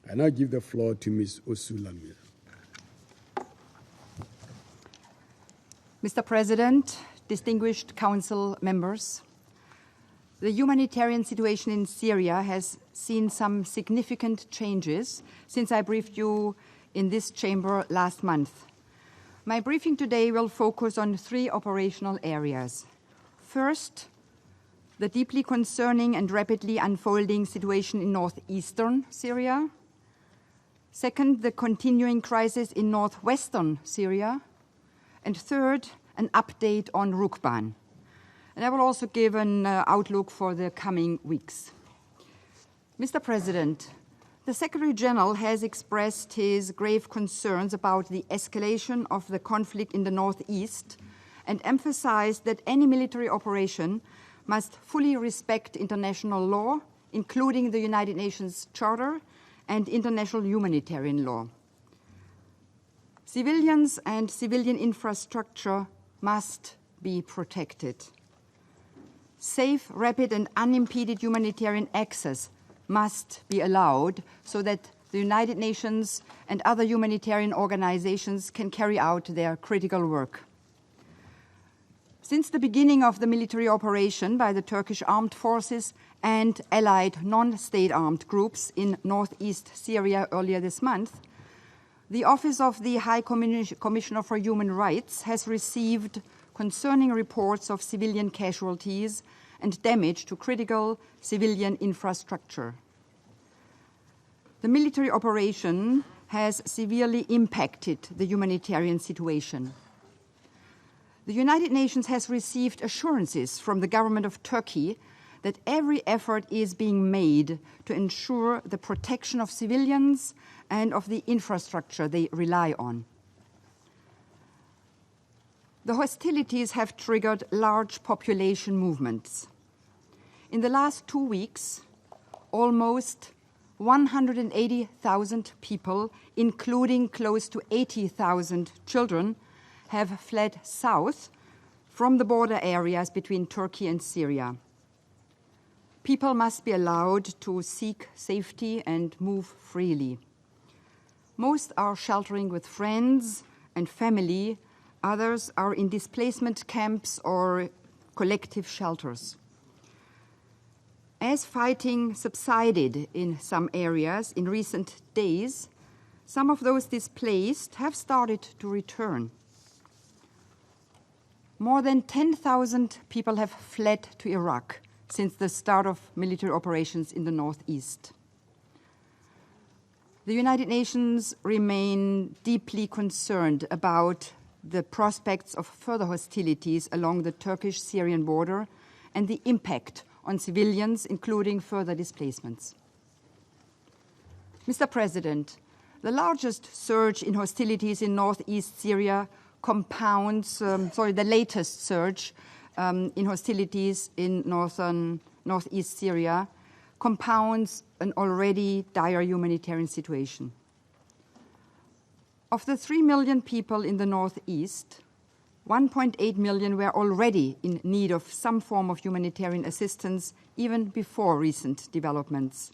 I now give the floor to Ms. Ursula Mueller. Mr. President, distinguished Council members, the humanitarian situation in Syria has seen some significant changes since I briefed you in this chamber last month. My briefing today will focus on 3 operational areas. First, the deeply concerning and rapidly unfolding situation in northeastern Syria. Second, the continuing crisis in northwestern Syria. And third, an update on Rukban. And I will also give an outlook for the coming weeks. Mr. President, the Secretary General has expressed his grave concerns about the escalation of the conflict in the northeast and emphasized that any military operation must fully respect international law, including the United Nations Charter and international humanitarian law. Civilians and civilian infrastructure must be protected. Safe, rapid, and unimpeded humanitarian access must be allowed so that the United Nations and other humanitarian organizations can carry out their critical work. Since the beginning of the military operation by the Turkish Armed Forces and allied non-state armed groups in northeast Syria earlier this month, the Office of the High Commissioner for Human Rights has received concerning reports of civilian casualties and damage to critical civilian infrastructure. The military operation has severely impacted the humanitarian situation. The United Nations has received assurances from the government of Turkey that every effort is being made to ensure the protection of civilians and of the infrastructure they rely on. The hostilities have triggered large population movements. In the last 2 weeks, almost 180,000 people, including close to 80,000 children, have fled south from the border areas between Turkey and Syria. People must be allowed to seek safety and move freely. Most are sheltering with friends and family. Others are in displacement camps or collective shelters. As fighting subsided in some areas in recent days, some of those displaced have started to return. More than 10,000 people have fled to Iraq since the start of military operations in the northeast. The United Nations remain deeply concerned about the prospects of further hostilities along the Turkish-Syrian border and the impact on civilians, including further displacements. Mr. President, the largest surge in hostilities in northeast Syria the latest surge in hostilities in northeast Syria compounds an already dire humanitarian situation. Of the 3 million people in the northeast, 1.8 million were already in need of some form of humanitarian assistance even before recent developments.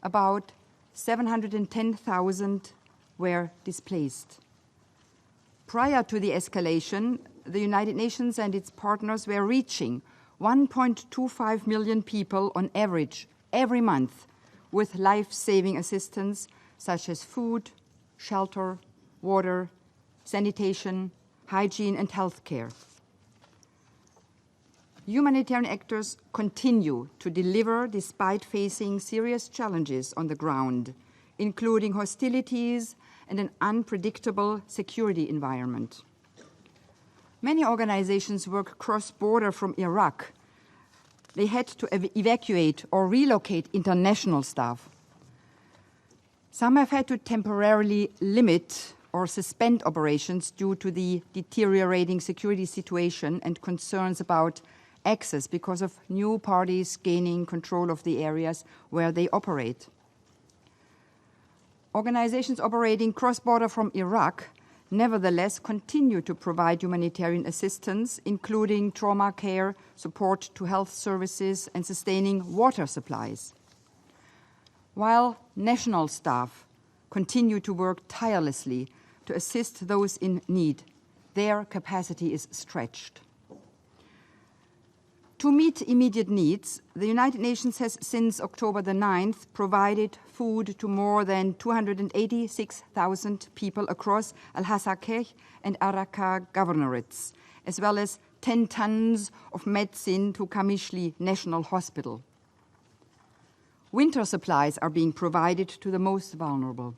About 710,000 were displaced. Prior to the escalation, the United Nations and its partners were reaching 1.25 million people on average every month with life-saving assistance such as food, shelter, water, sanitation, hygiene, and health care. Humanitarian actors continue to deliver despite facing serious challenges on the ground, including hostilities and an unpredictable security environment. Many organizations work cross-border from Iraq. They had to evacuate or relocate international staff. Some have had to temporarily limit or suspend operations due to the deteriorating security situation and concerns about access because of new parties gaining control of the areas where they operate. Organizations operating cross-border from Iraq nevertheless continue to provide humanitarian assistance, including trauma care, support to health services, and sustaining water supplies. While national staff continue to work tirelessly to assist those in need. Their capacity is stretched. To meet immediate needs, the United Nations has since October the 9th provided food to more than 286,000 people across Al-Hasakeh and Araka governorates, as well as 10 tons of medicine to Kamishli National Hospital. Winter supplies are being provided to the most vulnerable.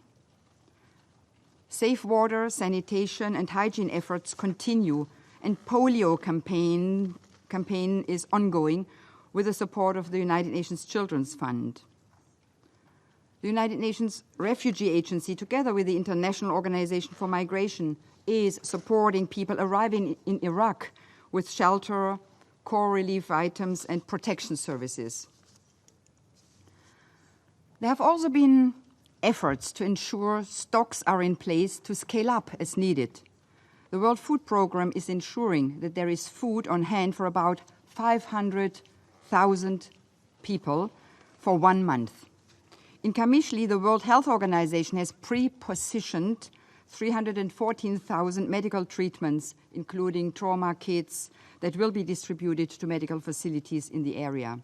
Safe water, sanitation, and hygiene efforts continue, and polio campaign is ongoing with the support of the United Nations Children's Fund. The United Nations Refugee Agency, together with the International Organization for Migration, is supporting people arriving in Iraq with shelter, core relief items, and protection services. There have also been efforts to ensure stocks are in place to scale up as needed. The World Food Programme is ensuring that there is food on hand for about 500,000 people for 1 month. In Kamishli, the World Health Organization has pre-positioned 314,000 medical treatments, including trauma kits, that will be distributed to medical facilities in the area.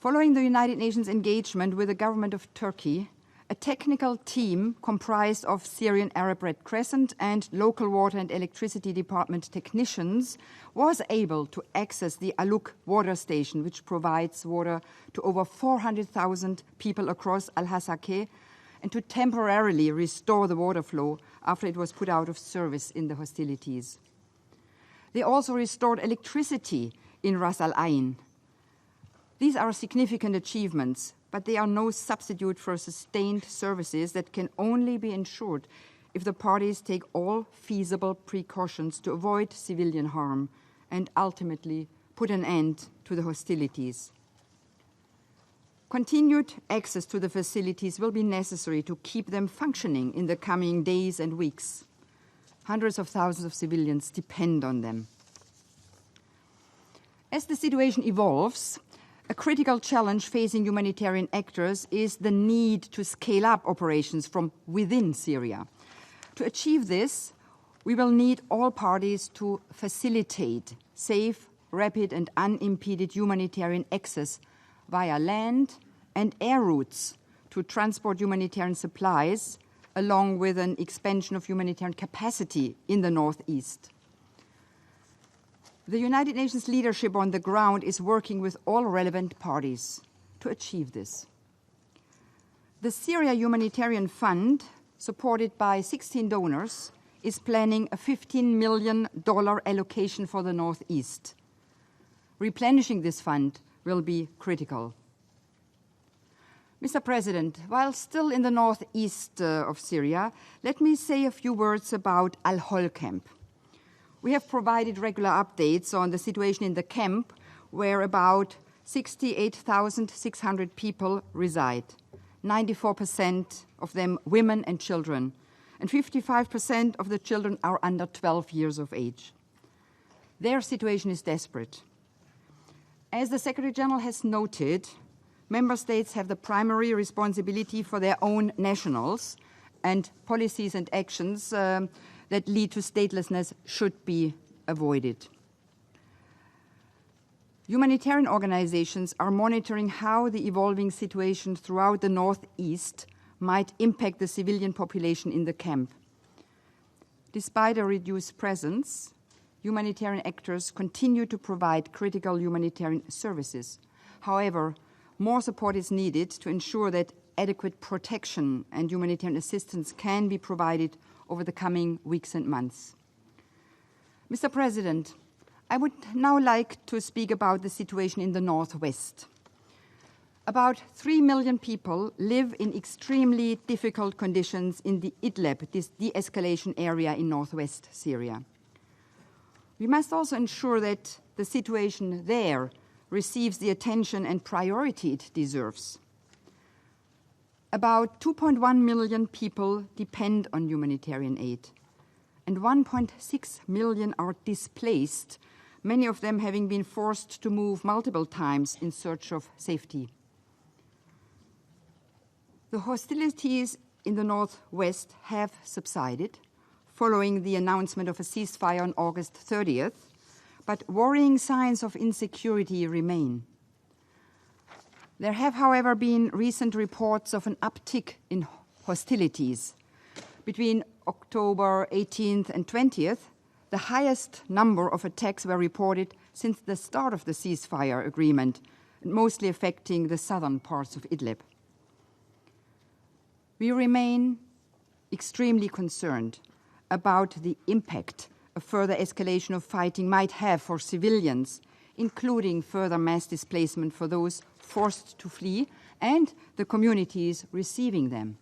Following the United Nations engagement with the government of Turkey, a technical team comprised of Syrian Arab Red Crescent and local water and electricity department technicians was able to access the Aluk water station, which provides water to over 400,000 people across Al-Hasakeh, and to temporarily restore the water flow after it was put out of service in the hostilities. They also restored electricity in Ras Al Ain. These are significant achievements, but they are no substitute for sustained services that can only be ensured if the parties take all feasible precautions to avoid civilian harm and ultimately put an end to the hostilities. Continued access to the facilities will be necessary to keep them functioning in the coming days and weeks. Hundreds of thousands of civilians depend on them. As the situation evolves, a critical challenge facing humanitarian actors is the need to scale up operations from within Syria. To achieve this, we will need all parties to facilitate safe, rapid, and unimpeded humanitarian access via land and air routes to transport humanitarian supplies, along with an expansion of humanitarian capacity in the northeast. The United Nations leadership on the ground is working with all relevant parties to achieve this. The Syria Humanitarian Fund, supported by 16 donors, is planning a $15 million allocation for the Northeast. Replenishing this fund will be critical. Mr. President, while still in the northeast of Syria, let me say a few words about Al-Hol camp. We have provided regular updates on the situation in the camp, where about 68,600 people reside, 94% of them women and children, and 55% of the children are under 12 years of age. Their situation is desperate. As the Secretary General has noted, member states have the primary responsibility for their own nationals, and policies and actions that lead to statelessness should be avoided. Humanitarian organizations are monitoring how the evolving situation throughout the northeast might impact the civilian population in the camp. Despite a reduced presence, humanitarian actors continue to provide critical humanitarian services. However, more support is needed to ensure that adequate protection and humanitarian assistance can be provided over the coming weeks and months. Mr. President, I would now like to speak about the situation in the northwest. About 3 million people live in extremely difficult conditions in the Idlib, this de-escalation area in northwest Syria. We must also ensure that the situation there receives the attention and priority it deserves. About 2.1 million people depend on humanitarian aid, and 1.6 million are displaced, many of them having been forced to move multiple times in search of safety. The hostilities in the northwest have subsided following the announcement of a ceasefire on August 30th, but worrying signs of insecurity remain. There have, however, been recent reports of an uptick in hostilities. Between October 18th and 20th, the highest number of attacks were reported since the start of the ceasefire agreement, mostly affecting the southern parts of Idlib. We remain extremely concerned about the impact a further escalation of fighting might have for civilians, including further mass displacement for those forced to flee and the communities receiving them.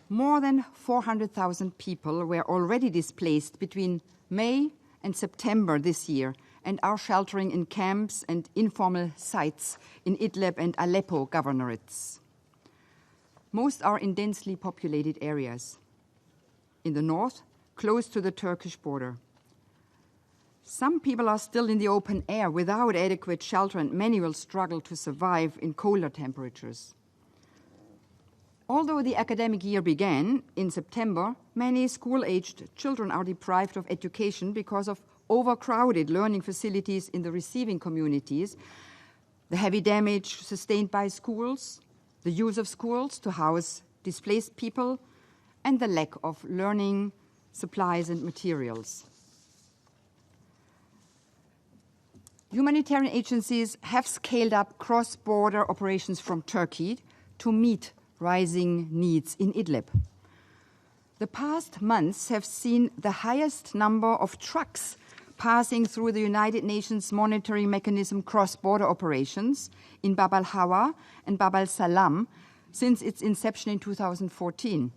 More than 400,000 people were already displaced between May and September this year and are sheltering in camps and informal sites in Idlib and Aleppo governorates. Most are in densely populated areas. In the north, close to the Turkish border. Some people are still in the open air without adequate shelter, and many will struggle to survive in colder temperatures. Although the academic year began in September, many school-aged children are deprived of education because of overcrowded learning facilities in the receiving communities, the heavy damage sustained by schools, the use of schools to house displaced people, and the lack of learning supplies and materials. Humanitarian agencies have scaled up cross-border operations from Turkey to meet rising needs in Idlib. The past months have seen the highest number of trucks passing through the United Nations monitoring mechanism cross-border operations in Bab al-Hawa and Bab al-Salam since its inception in 2014.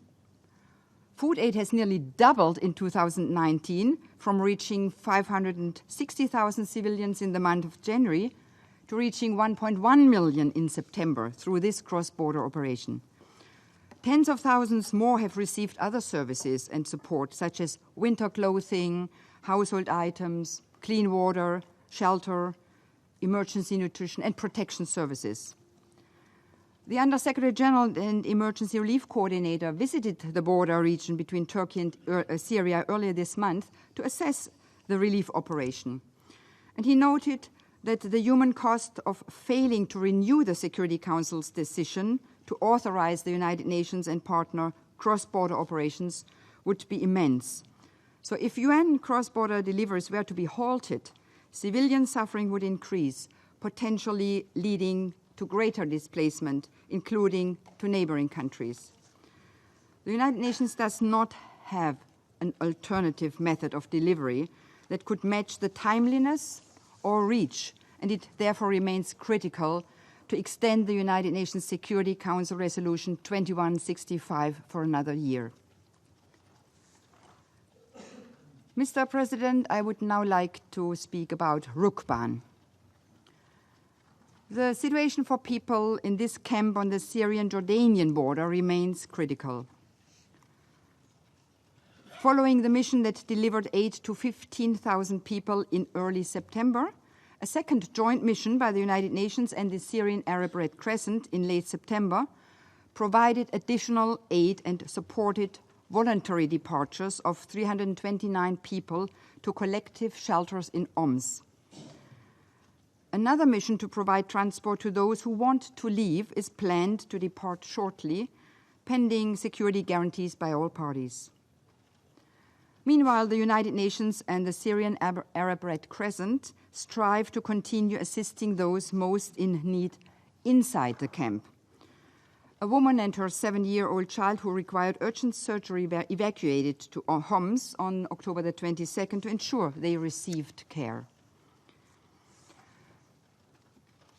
Food aid has nearly doubled in 2019 from reaching 560,000 civilians in the month of January to reaching 1.1 million in September through this cross-border operation. Tens of thousands more have received other services and support, such as winter clothing, household items, clean water, shelter, emergency nutrition, and protection services. The Undersecretary General and Emergency Relief Coordinator visited the border region between Turkey and Syria earlier this month to assess the relief operation. And he noted that the human cost of failing to renew the Security Council's decision to authorize the United Nations and partner cross-border operations would be immense. So if UN cross-border deliveries were to be halted, civilian suffering would increase, potentially leading to greater displacement, including to neighboring countries. The United Nations does not have an alternative method of delivery that could match the timeliness or reach, and it therefore remains critical to extend the United Nations Security Council Resolution 2165 for another year. Mr. President, I would now like to speak about Rukban. The situation for people in this camp on the Syrian-Jordanian border remains critical. Following the mission that delivered aid to 15,000 people in early September, a second joint mission by the United Nations and the Syrian Arab Red Crescent in late September provided additional aid and supported voluntary departures of 329 people to collective shelters in Homs. Another mission to provide transport to those who want to leave is planned to depart shortly, pending security guarantees by all parties. Meanwhile, the United Nations and the Syrian Arab Red Crescent strive to continue assisting those most in need inside the camp. A woman and her 7-year-old child who required urgent surgery were evacuated to Homs on October the 22nd to ensure they received care.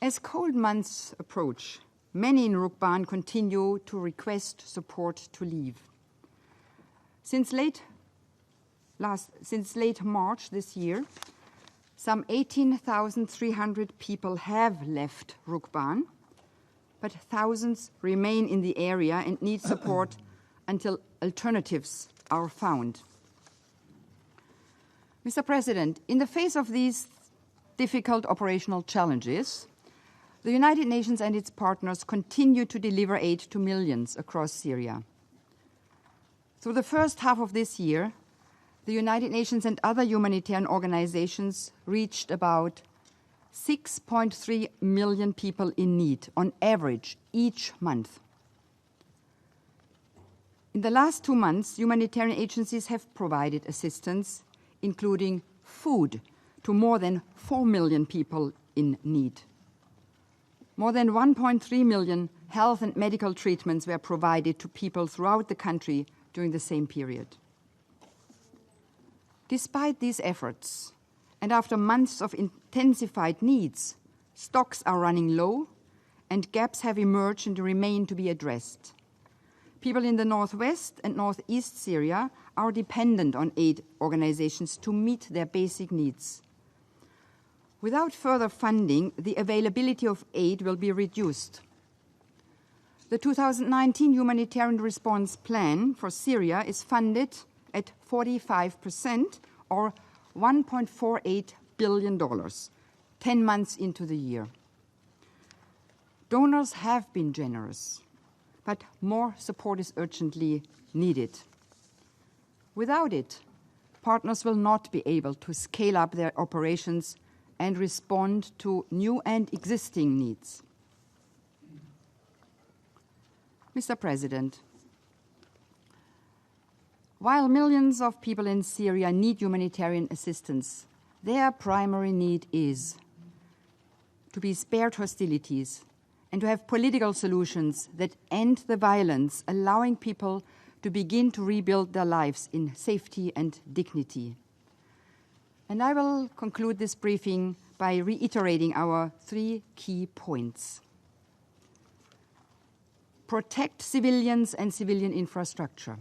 As cold months approach, many in Rukban continue to request support to leave. Since late March this year, some 18,300 people have left Rukban, but thousands remain in the area and need support until alternatives are found. Mr. President, in the face of these difficult operational challenges, The United Nations and its partners continue to deliver aid to millions across Syria. Through the first half of this year, the United Nations and other humanitarian organizations reached about 6.3 million people in need on average each month. In the last 2 months, humanitarian agencies have provided assistance, including food, to more than 4 million people in need. More than 1.3 million health and medical treatments were provided to people throughout the country during the same period. Despite these efforts, and after months of intensified needs, stocks are running low and gaps have emerged and remain to be addressed. People in the northwest and northeast Syria are dependent on aid organizations to meet their basic needs. Without further funding, the availability of aid will be reduced. The 2019 Humanitarian Response Plan for Syria is funded at 45%, or $1.48 billion, 10 months into the year. Donors have been generous, but more support is urgently needed. Without it, partners will not be able to scale up their operations and respond to new and existing needs. Mr. President, while millions of people in Syria need humanitarian assistance, their primary need is to be spared hostilities and to have political solutions that end the violence, allowing people to begin to rebuild their lives in safety and dignity. And I will conclude this briefing by reiterating our 3 key points. Protect civilians and civilian infrastructure.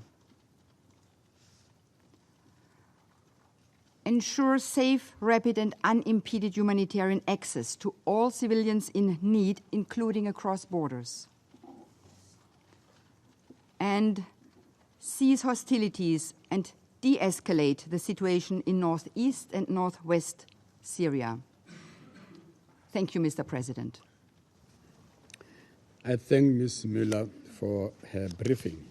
Ensure safe, rapid, and unimpeded humanitarian access to all civilians in need, including across borders. And cease hostilities and de-escalate the situation in northeast and northwest Syria. Thank you, Mr. President. I thank Ms. Mueller for her briefing.